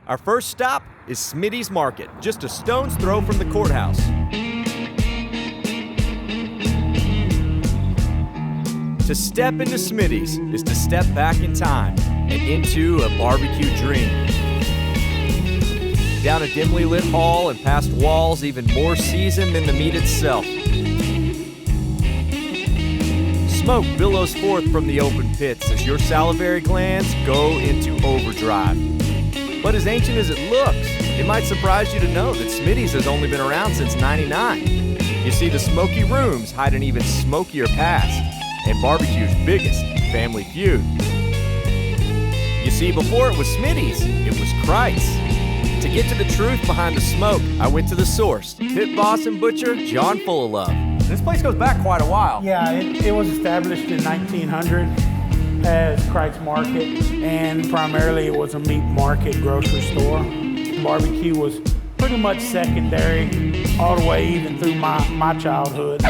Our first stop is Smitty's Market, just a stone's throw from the courthouse. To step into Smitty's is to step back in time and into a barbecue dream. Down a dimly lit hall and past walls even more seasoned than the meat itself. Smoke billows forth from the open pits as your salivary glands go into overdrive. But as ancient as it looks, it might surprise you to know that Smitty's has only been around since '99. You see, the smoky rooms hide an even smokier past, and barbecue's biggest family feud. You see, before it was Smitty's, it was Christ's. To get to the truth behind the smoke, I went to the source, pit boss and butcher John Fullilove. This place goes back quite a while. Yeah, it was established in 1900 as Christ's Market, and primarily it was a meat market grocery store. Barbecue was pretty much secondary all the way even through my childhood.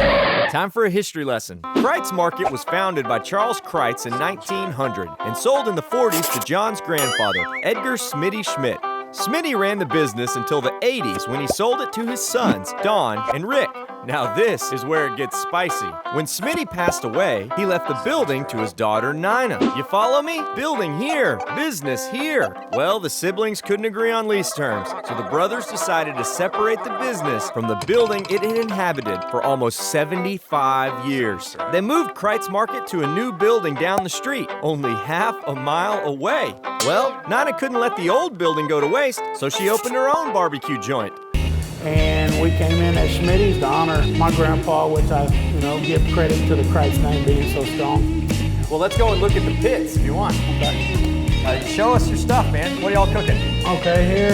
Time for a history lesson. Kreitz Market was founded by Charles Kreitz in 1900 and sold in the 40s to John's grandfather, Edgar Smitty Schmidt. Smitty ran the business until the 80s when he sold it to his sons, Don and Rick. Now this is where it gets spicy. When Smitty passed away, he left the building to his daughter, Nina. You follow me? Building here, business here. Well, the siblings couldn't agree on lease terms, so the brothers decided to separate the business from the building it had inhabited for almost 75 years. They moved Kreitz Market to a new building down the street, only half a mile away. Well, Nina couldn't let the old building go to waste, so she opened her own barbecue joint. And we came in at Smitty's to honor my grandpa, which I, give credit to the Christ name being so strong. Well, let's go and look at the pits if you want. Okay. Show us your stuff, man. What are y'all cooking? Okay, here,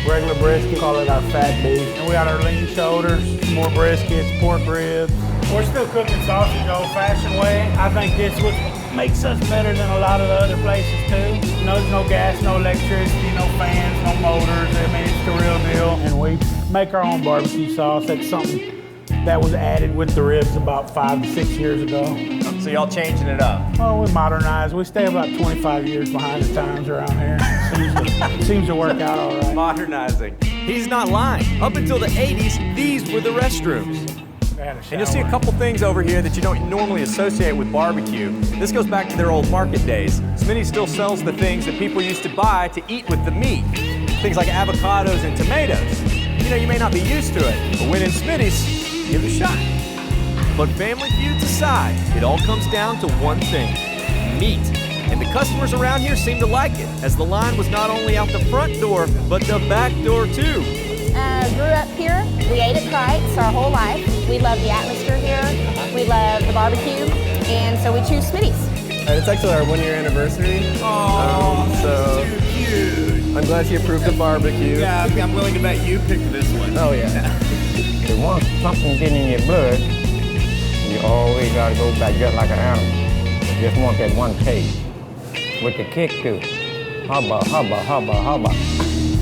regular brisket, call it our fat beef. And we got our lean shoulders, more briskets, pork ribs. We're still cooking sausage the old-fashioned way. I think this what makes us better than a lot of the other places too. There's no gas, no electricity, no fans, no motors. I mean, it's the real deal. And we make our own barbecue sauce. That's something that was added with the ribs about 5 to 6 years ago. So y'all changing it up? Oh, we modernized. We stay about 25 years behind the times around here. Seems to work out all right. Modernizing. He's not lying. Up until the 80s, these were the restrooms. And you'll see a couple things over here that you don't normally associate with barbecue. This goes back to their old market days. Smitty still sells the things that people used to buy to eat with the meat. Things like avocados and tomatoes. You may not be used to it, but when in Smitty's, give it a shot. But family feuds aside, it all comes down to one thing: meat. And the customers around here seem to like it, as the line was not only out the front door, but the back door too. Grew up here. We ate at Kreitz our whole life. We love the atmosphere here. We love the barbecue, and so we choose Smitty's. It's actually our 1-year anniversary. So too cute. I'm glad she approved the barbecue. Yeah, I'm willing to bet you picked this one. Oh yeah. Once something gets in your blood, you always gotta go back just like an animal. You just want that one taste with the kick too. Hubba, hubba, hubba, hubba.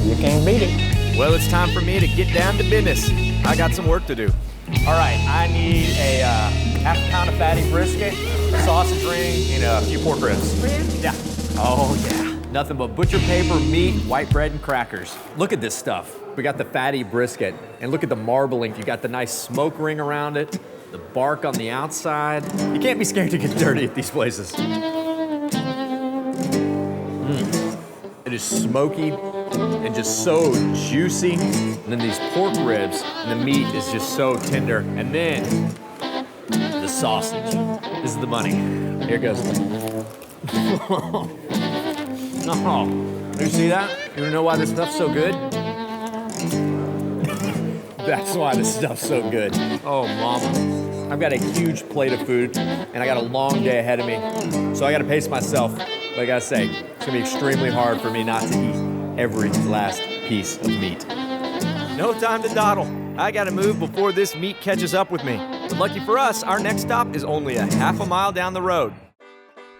You can't beat it. Well, it's time for me to get down to business. I got some work to do. All right, I need a half a pound of fatty brisket, sausage ring, and a few pork ribs. Yeah. Oh, yeah. Nothing but butcher paper, meat, white bread, and crackers. Look at this stuff. We got the fatty brisket, and look at the marbling. You got the nice smoke ring around it, the bark on the outside. You can't be scared to get dirty at these places. It is smoky and just so juicy. And then these pork ribs, and the meat is just so tender. And then the sausage. This is the money. Here it goes. Oh, you see that? You wanna know why this stuff's so good? That's why this stuff's so good. Oh, mama. I've got a huge plate of food, and I got a long day ahead of me. So I gotta pace myself. But I gotta say, it's gonna be extremely hard for me not to eat every last piece of meat. No time to dawdle. I gotta move before this meat catches up with me. But lucky for us, our next stop is only a half a mile down the road.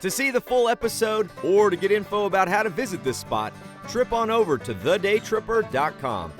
To see the full episode or to get info about how to visit this spot, trip on over to thedaytripper.com.